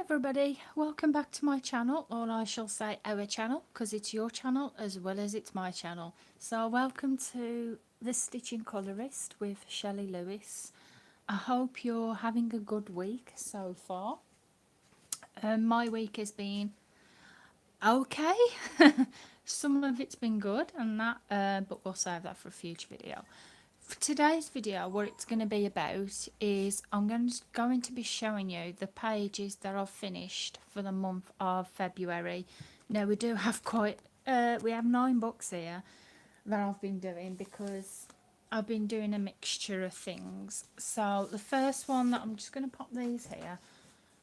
everybody, welcome back to my channel, or I shall say our channel, because it's your channel as well as it's my channel. So welcome to the Stitching Colourist with Shelley Lewis. I hope you're having a good week so far. My week has been okay. Some of it's been good and that, but we'll save that for a future video. For today's video, what it's going to be about is I'm going to be showing you the pages that I've finished for the month of February. Now we do have we have 9 books here that I've been doing because I've been doing a mixture of things. So the first one that I'm just going to pop these here.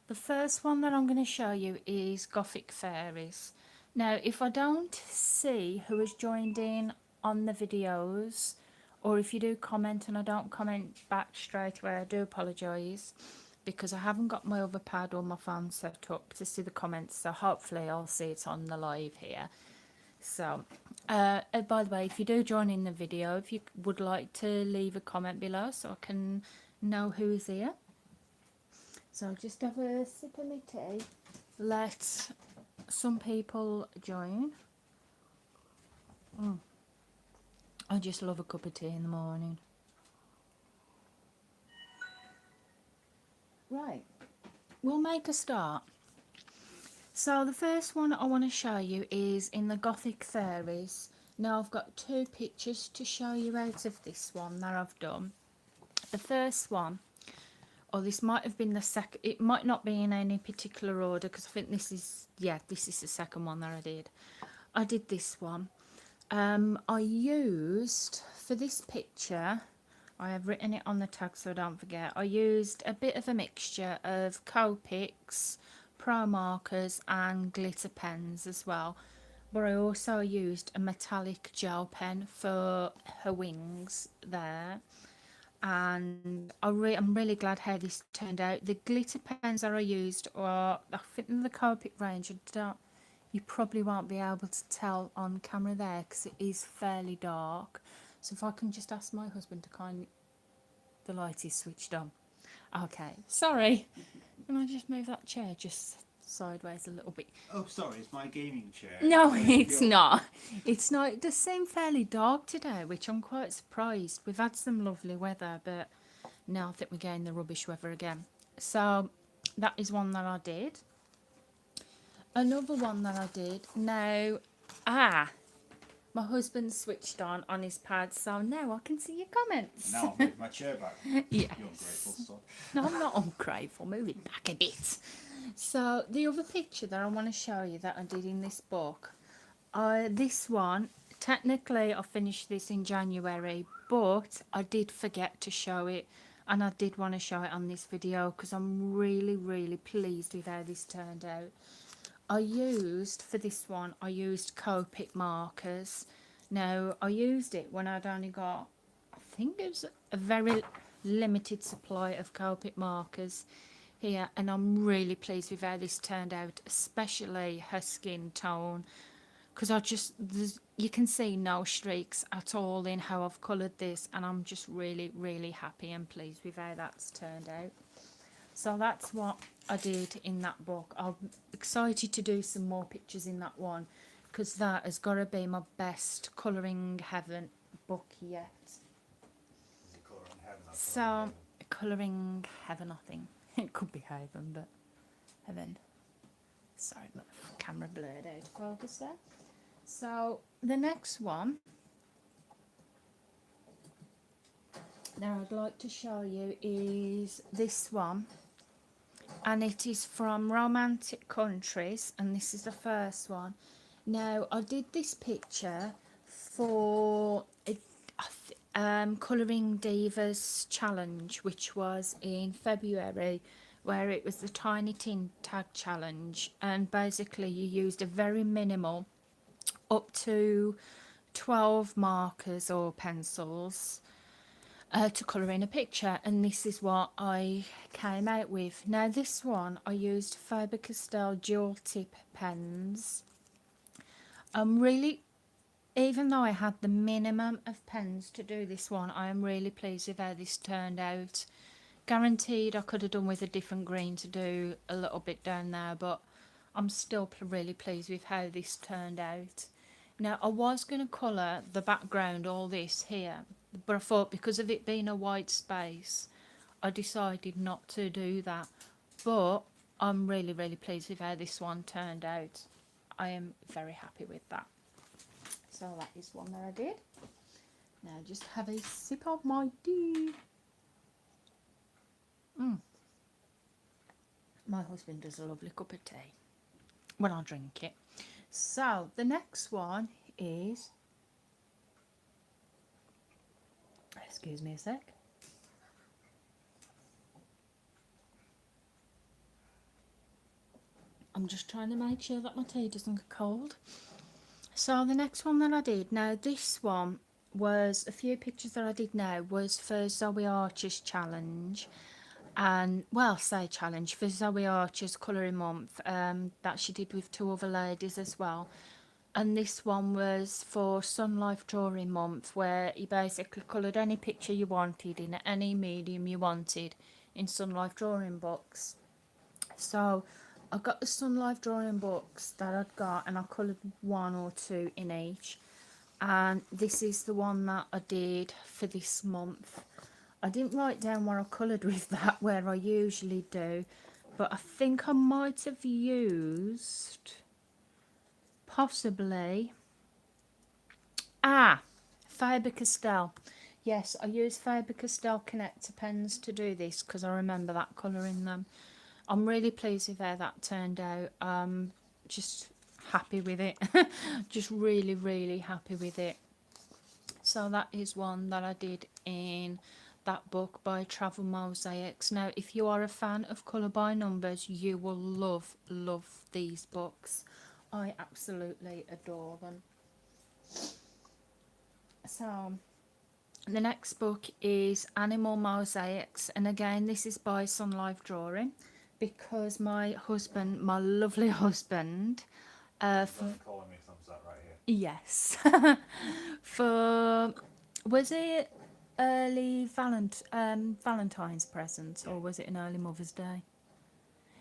The first one that I'm going to show you is Gothic Fairies. Now if I don't see who has joined in on the videos, or if you do comment and I don't comment back straight away, I do apologise because I haven't got my other pad or my phone set up to see the comments, so hopefully I'll see it on the live here. So by the way, if you do join in the video, if you would like to leave a comment below so I can know who's here. So I'll just have a sip of my tea, let some people join. I just love a cup of tea in the morning. Right, we'll make a start. So the first one I want to show you is in the Gothic Fairies. Now I've got 2 pictures to show you out of this one that I've done. The first one, or this might have been the second, it might not be in any particular order because I think this is, yeah, this is the second one that I did. I did this one. I used, for this picture, I have written it on the tag so I don't forget, I used a bit of a mixture of Copics, Pro markers and glitter pens as well. But I also used a metallic gel pen for her wings there. And I'm really glad how this turned out. The glitter pens that I used are, I think, in the Copic range. You probably won't be able to tell on camera there because it is fairly dark. So if I can just ask my husband to kindly, the light is switched on. Okay, sorry. Can I just move that chair just sideways a little bit? Oh, sorry, it's my gaming chair. No, it's not. It's not. It does seem fairly dark today, which I'm quite surprised. We've had some lovely weather, but now I think we're getting the rubbish weather again. So that is one that I did. Another one that I did. Now, my husband switched on his pad, so now I can see your comments. Now I'll move my chair back. Yes. You ungrateful son. No, I'm not ungrateful. Move it back a bit. So the other picture that I want to show you that I did in this book, this one, technically I finished this in January, but I did forget to show it, and I did want to show it on this video because I'm really pleased with how this turned out. For this one, I used Copic markers. Now, I used it when I'd only got, I think it was a very limited supply of Copic markers here, and I'm really pleased with how this turned out, especially her skin tone, because you can see no streaks at all in how I've coloured this, and I'm just really happy and pleased with how that's turned out. So that's what I did in that book. I'm excited to do some more pictures in that one because that has got to be my best Colouring Heaven book yet. So, Colouring Heaven, I think. It could be Heaven, but Heaven. Sorry, but the camera blurred out of focus there. So, the next one that I'd like to show you is this one. And it is from Romantic Countries, and this is the first one. Now, I did this picture for Colouring Divas Challenge, which was in February, where it was the Tiny Tin Tag Challenge, and basically you used a very minimal, up to 12 markers or pencils, to colour in a picture, and this is what I came out with. Now this one I used Faber-Castell dual tip pens. Even though I had the minimum of pens to do this one, I am really pleased with how this turned out Guaranteed I could have done with a different green to do a little bit down there, but I'm still really pleased with how this turned out. Now, I was going to colour the background, all this here, but I thought because of it being a white space, I decided not to do that. But I'm really, really pleased with how this one turned out. I am very happy with that. So that is one that I did. Now just have a sip of my tea. My husband does a lovely cup of tea when I drink it. So the next one is, excuse me a sec. I'm just trying to make sure that my tea doesn't get cold. So the next one that I did, now this one was a few pictures that I did now was for Zoe Archer's challenge. And well, say challenge for Zoe Archer's colouring month that she did with 2 other ladies as well. And this one was for Sun Life Drawing Month, where you basically coloured any picture you wanted in any medium you wanted in Sun Life Drawing books. So I got the Sun Life Drawing books that I'd got, and I coloured 1 or 2 in each. And this is the one that I did for this month. I didn't write down what I coloured with that, where I usually do, but I think I might have used possibly Faber-Castell. Yes, I used Faber-Castell connector pens to do this because I remember that colour in them. I'm really pleased with how that turned out. Just happy with it. Just really, really happy with it. So that is one that I did in that book by Travel Mosaics. Now, if you are a fan of Colour by Numbers, you will love these books. I absolutely adore them. So the next book is Animal Mosaics, and again this is by Sun Life Drawing, because my husband, my lovely husband, Calling me thumbs up right here. yes, for, was it early Valentine's present, or was it an early Mother's Day?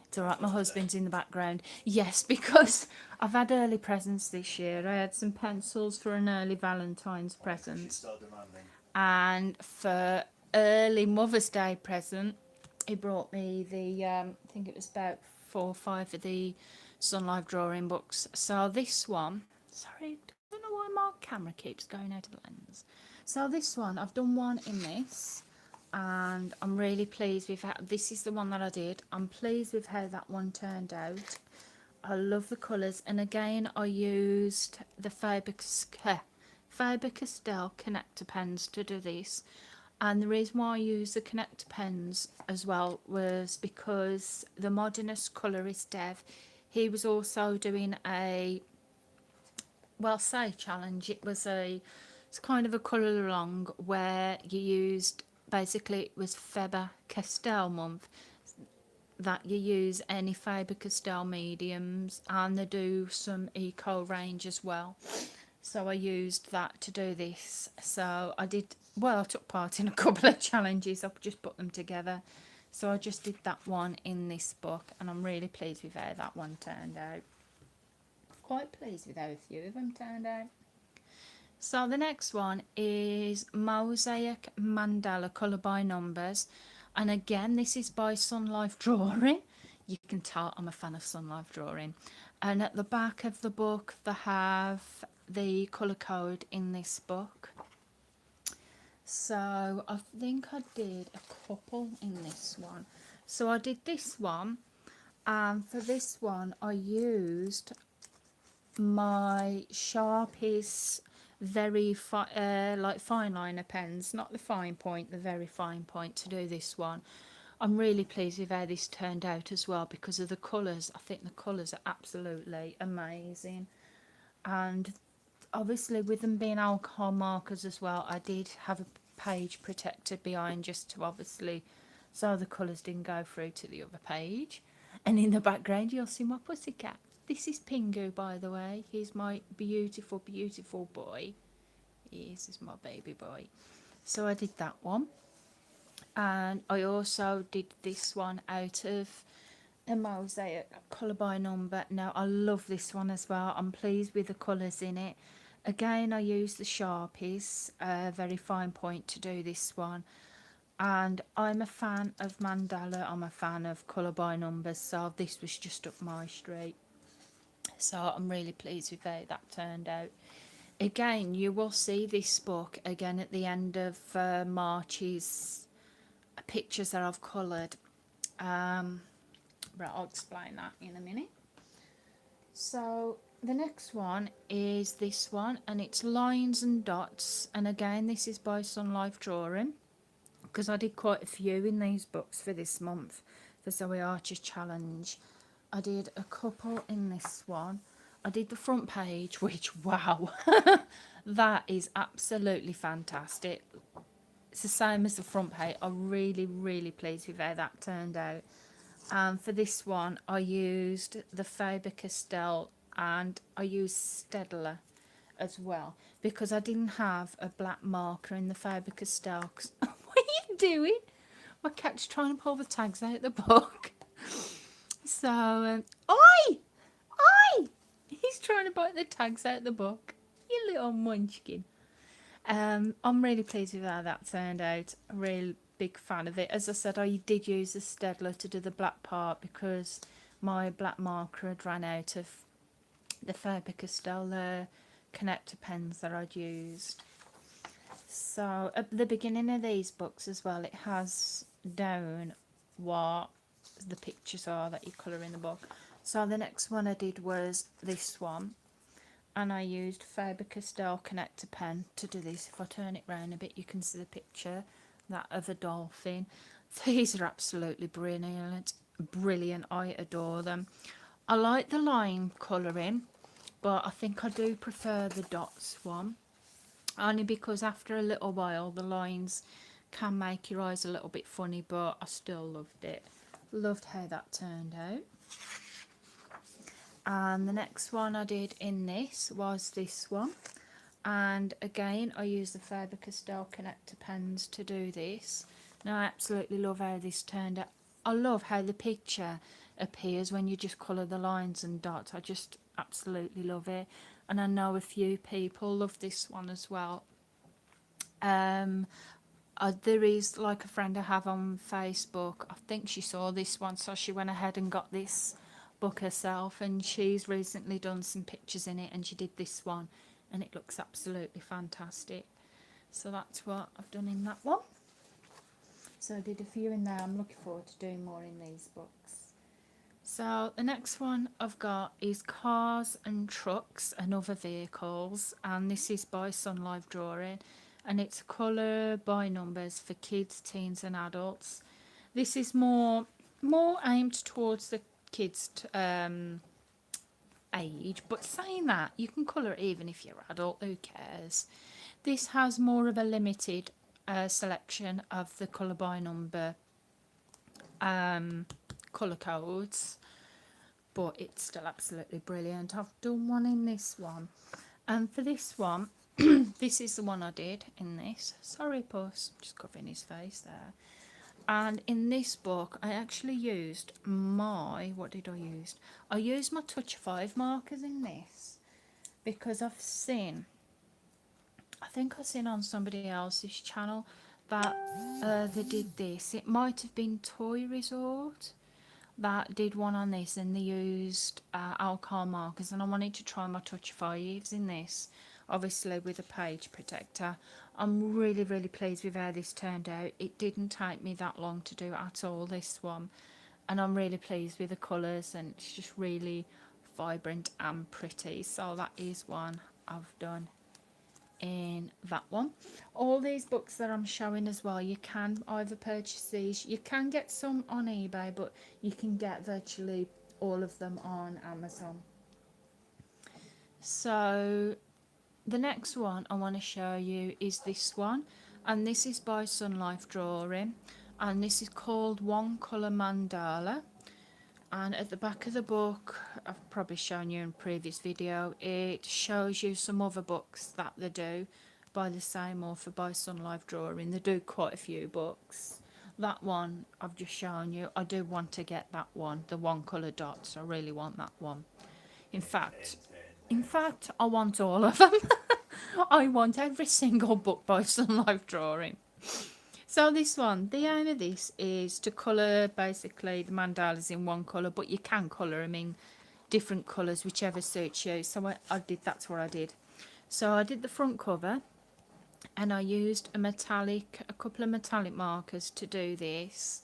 It's alright, my husband's in the background. Yes, because I've had early presents this year. I had some pencils for an early Valentine's present. She's still demanding. And for early Mother's Day present, he brought me the, I think it was about 4 or 5 of the Sun Life Drawing books. So this one, sorry, I don't know why my camera keeps going out of the lens. So this one, I've done one in this, and I'm really pleased with how, this is the one that I did. I'm pleased with how that one turned out. I love the colours, and again I used the Faber-Castell connector pens to do this. And the reason why I used the connector pens as well was because the modernist colourist Dev, he was also doing a, well, say challenge. It's kind of a colour along where you used, basically it was Faber-Castell month, that you use any Faber-Castell mediums, and they do some eco range as well. So I used that to do this. So I did, well, I took part in a couple of challenges. I've just put them together. So I just did that one in this book, and I'm really pleased with how that one turned out. Quite pleased with how a few of them turned out. So the next one is Mosaic Mandala Colour by Numbers. And again, this is by Sun Life Drawing. You can tell I'm a fan of Sun Life Drawing. And at the back of the book, they have the colour code in this book. So I think I did a couple in this one. So I did this one, and for this one I used my Sharpies very like fine liner pens, not the fine point, the very fine point, to do this one. I'm really pleased with how this turned out as well because of the colours. I think the colours are absolutely amazing, and obviously with them being alcohol markers as well, I did have a page protected behind just to obviously, so the colours didn't go through to the other page. And in the background you'll see my pussycat. This is Pingu, by the way. He's my beautiful, beautiful boy. He is my baby boy. So I did that one. And I also did this one out of a mosaic colour by number. Now I love this one as well. I'm pleased with the colours in it. Again, I used the Sharpies, very fine point to do this one. And I'm a fan of mandala, I'm a fan of colour by numbers, so this was just up my street. So I'm really pleased with how that turned out. Again, you will see this book again at the end of March's pictures that I've coloured. Right, I'll explain that in a minute. So the next one is this one, and it's Lines and Dots, and again this is by Sun Life Drawing, because I did quite a few in these books for this month for Zoe Archer's challenge. I did a couple in this one. I did the front page, which, wow, that is absolutely fantastic. It's the same as the front page. I'm really, really pleased with how that turned out. For this one, I used the Faber-Castell and I used Staedtler as well, because I didn't have a black marker in the Faber-Castell. What are you doing? My cat's trying to pull the tags out of the book. So, oi! Oi! He's trying to bite the tags out of the book. You little munchkin. I'm really pleased with how that turned out. A real big fan of it. As I said, I did use the Staedtler to do the black part because my black marker had ran out of the Faber-Castell connector pens that I'd used. So at the beginning of these books as well, it has down what the pictures are that you colour in the book. So the next one I did was this one, and I used Faber-Castell connector pen to do this. If I turn it round a bit, you can see the picture, that of a dolphin. These are absolutely brilliant. Brilliant. I adore them. I like the line colouring, but I think I do prefer the dots one, only because after a little while the lines can make your eyes a little bit funny, but I still loved it. Loved how that turned out. And the next one I did in this was this one, and again I used the Faber-Castell connector pens to do this. Now I absolutely love how this turned out. I love how the picture appears when you just colour the lines and dots. I just absolutely love it, and I know a few people love this one as well. There is like a friend I have on Facebook, I think she saw this one, so she went ahead and got this book herself, and she's recently done some pictures in it, and she did this one, and it looks absolutely fantastic. So that's what I've done in that one. So I did a few in there. I'm looking forward to doing more in these books. So the next one I've got is Cars and Trucks and Other Vehicles, and this is by Sun Life Drawing, and it's colour by numbers for kids, teens and adults. This is more aimed towards the kids age, but saying that, you can colour it even if you're adult, who cares. This has more of a limited selection of the colour by number colour codes, but it's still absolutely brilliant. I've done one in this one, and for this one this is the one I did in this. Sorry puss, just covering his face there. And in this book I actually used my, what did I use? I used my Touch 5 markers in this, because I've seen, I think I've seen on somebody else's channel that they did this. It might have been Toy Resort that did one on this, and they used alcohol markers, and I wanted to try my Touch 5s in this, obviously with a page protector. I'm really, really pleased with how this turned out. It didn't take me that long to do at all, this one, and I'm really pleased with the colours, and it's just really vibrant and pretty. So that is one I've done in that one. All these books that I'm showing as well, you can either purchase these, you can get some on eBay, but you can get virtually all of them on Amazon. So the next one I want to show you is this one, and this is by Sun Life Drawing, and this is called One Color Mandala. And at the back of the book, I've probably shown you in a previous video, it shows you some other books that they do by the same author, by Sun Life Drawing. They do quite a few books that one I've just shown you, I do want to get that one, the one colour dots. I really want that one. In fact, I want all of them. I want every single book by Sun Life Drawing. So this one, the aim of this is to colour basically the mandalas in one colour, but you can colour them in different colours, whichever suits you. So I did, that's what I did. So I did the front cover, and I used a couple of metallic markers to do this.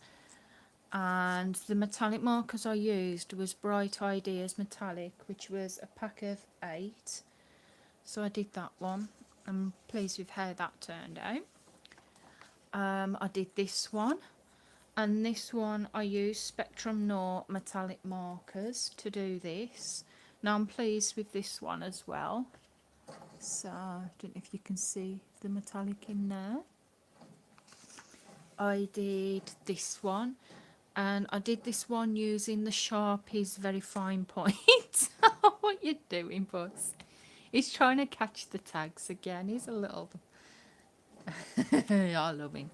And the metallic markers I used was Bright Ideas Metallic, which was a pack of 8. So I did that one. I'm pleased with how that turned out. I did this one, and this one I used Spectrum Noir metallic markers to do this. Now I'm pleased with this one as well. So I don't know if you can see the metallic in there. I did this one, and I did this one using the Sharpie's very fine point. What you doing, boss? He's trying to catch the tags again. He's a little... I love him.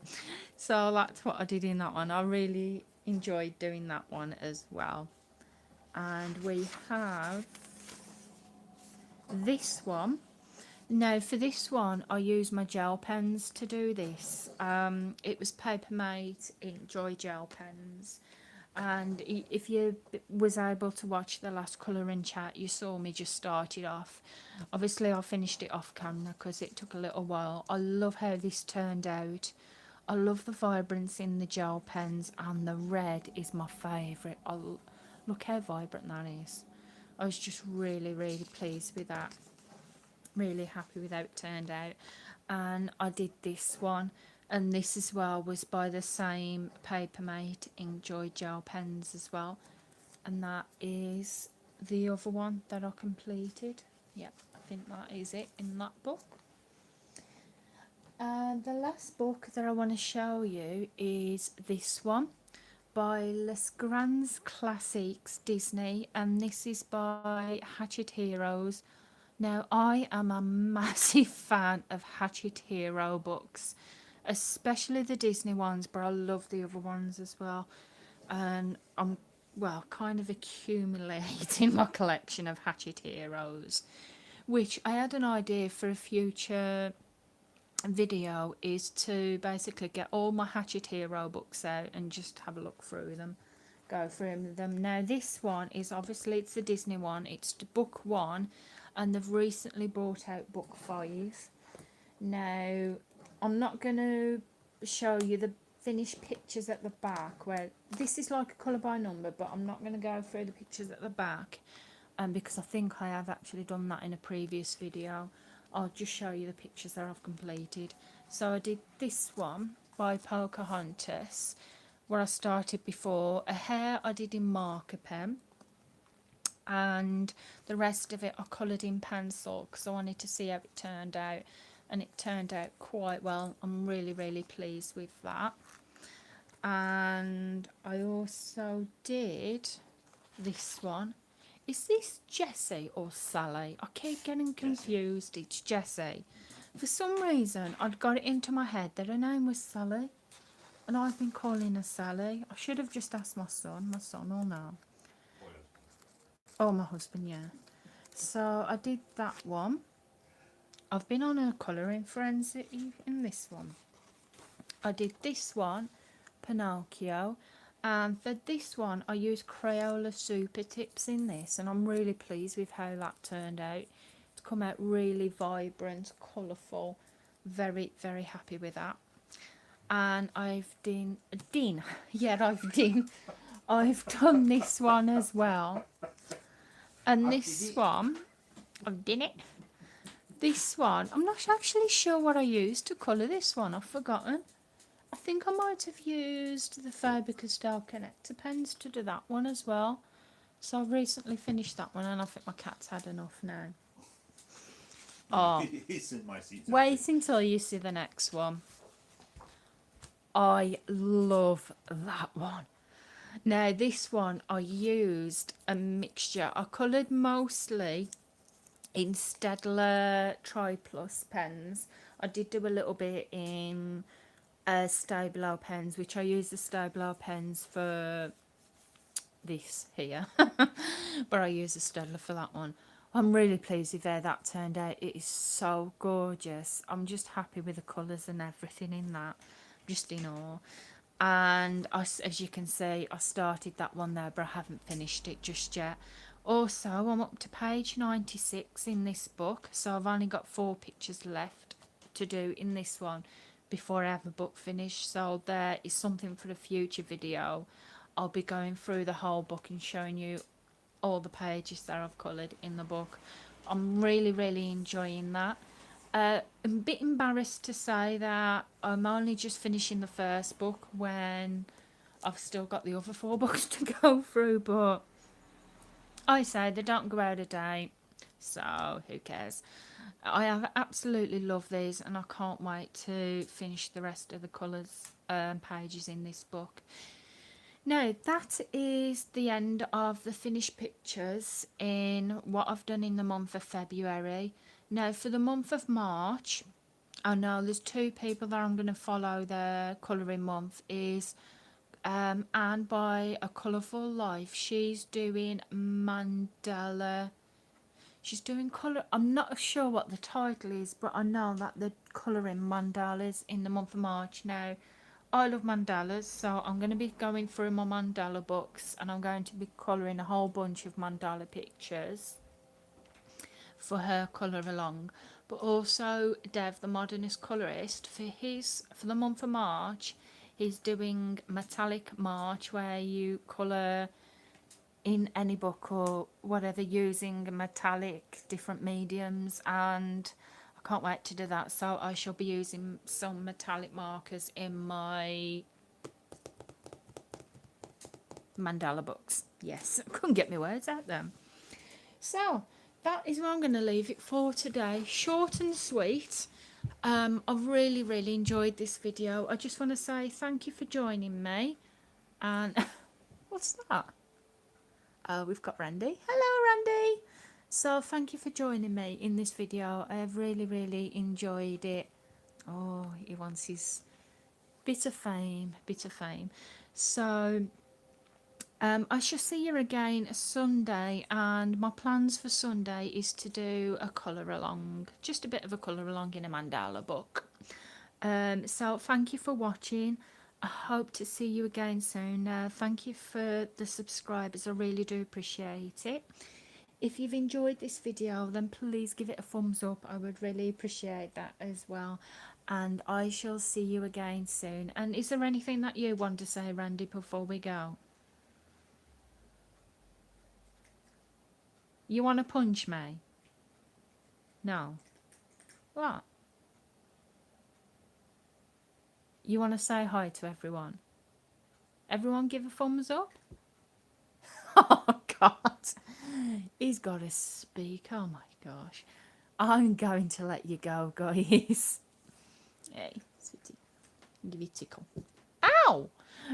So that's what I did in that one. I really enjoyed doing that one as well. And we have this one. Now for this one I used my gel pens to do this. It was Papermate ink dry gel pens, and if you was able to watch the last colouring chat, you saw me just start it off. Obviously I finished it off camera because it took a little while. I love how this turned out. I love the vibrance in the gel pens, and the red is my favourite. Look how vibrant that is. I was just really pleased with that. Really happy with how it turned out. And I did this one, and this as well was by the same Papermate ink joy gel pens as well, and that is the other one that I completed. Yep, I think that is it in that book. And the last book that I want to show you is this one by Les Grands Classiques Disney, and this is by Hatchet Heroes. Now, I am a massive fan of Hatchet Hero books, especially the Disney ones, but I love the other ones as well. And I'm, well, kind of accumulating my collection of Hatchet Heroes, which I had an idea for a future video, is to basically get all my Hatchet Hero books out and just have a look through them, go through them. Now, this one is obviously, it's the Disney one, it's book 1. And they've recently brought out book 5. Now, I'm not going to show you the finished pictures at the back, where this is like a colour by number, but I'm not going to go through the pictures at the back, because I think I have actually done that in a previous video. I'll just show you the pictures that I've completed. So I did this one by Pocahontas, where I started before. A hair I did in marker pen, and the rest of it I coloured in pencil because I wanted to see how it turned out, and it turned out quite well. I'm really pleased with that. And I also did this one. Is this Jessie or Sally? I keep getting confused. It's Jessie. For some reason I'd got it into my head that her name was Sally, and I've been calling her Sally. I should have just asked my son. My son will know. Oh, my husband, yeah. So I did that one. I've been on a colouring frenzy in this one. I did this one, Pinocchio, and for this one I used Crayola Super Tips in this, and I'm really pleased with how that turned out. It's come out really vibrant, colourful, very happy with that. And I've done this one as well. And this one, I've done it. This one, I'm not actually sure what I used to colour this one. I've forgotten. I think I might have used the Faber-Castell connector pens to do that one as well. So I've recently finished that one, and I think my cat's had enough now. Oh, He's in my seat. wait until you see the next one. I love that one. Now, this one I used a mixture. I coloured mostly in Staedtler Tri Plus pens. I did do a little bit in Stabilo pens, which I use the Stabilo pens for this here, but I use a Staedtler for that one. I'm really pleased with how that turned out. It is so gorgeous. I'm just happy with the colours and everything in that. Just in awe. And as you can see, I started that one there, but I haven't finished it just yet. Also, I'm up to page 96 in this book, so I've only got 4 pictures left to do in this one before I have the book finished. So there is something for the future video. I'll be going through the whole book and showing you all the pages that I've coloured in the book. I'm really enjoying that. I'm a bit embarrassed to say that I'm only just finishing the first book when I've still got the other 4 books to go through, but I say they don't go out of date, so who cares. I have absolutely love these, and I can't wait to finish the rest of the colours pages in this book. Now, that is the end of the finished pictures in what I've done in the month of February. Now, for the month of March, I know there's 2 people that I'm going to follow their colouring month. Is Anne by A Colourful Life. She's doing mandala. She's doing colour. I'm not sure what the title is, but I know that they're colouring mandalas in the month of March. Now, I love mandalas, so I'm going to be going through my mandala books, and I'm going to be colouring a whole bunch of mandala pictures for her colour along. But also Dev, the modernist colourist, for the month of March, he's doing metallic March, where you colour in any book or whatever using metallic different mediums, and I can't wait to do that. So I shall be using some metallic markers in my mandala books. Yes, I couldn't get my words out then. So that is where I'm going to leave it for today. Short and sweet. I've really enjoyed this video. I just want to say thank you for joining me. And what's that? Oh, we've got Randy. Hello, Randy. So thank you for joining me in this video. I have really enjoyed it. Oh, he wants his bit of fame. So I shall see you again Sunday, and my plans for Sunday is to do a colour along, just a bit of a colour along in a mandala book. So thank you for watching. I hope to see you again soon. Thank you for the subscribers. I really do appreciate it. If you've enjoyed this video, then please give it a thumbs up. I would really appreciate that as well. And I shall see you again soon. And is there anything that you want to say, Randy, before we go? You want to punch me? No. What? You want to say hi to everyone? Everyone give a thumbs up? Oh, God. He's got to speak. Oh, my gosh. I'm going to let you go, guys. Hey, sweetie. Give you a tickle. Ow!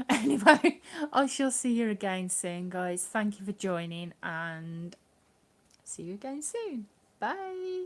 Anyway, I shall see you again soon, guys. Thank you for joining, and see you again soon. Bye.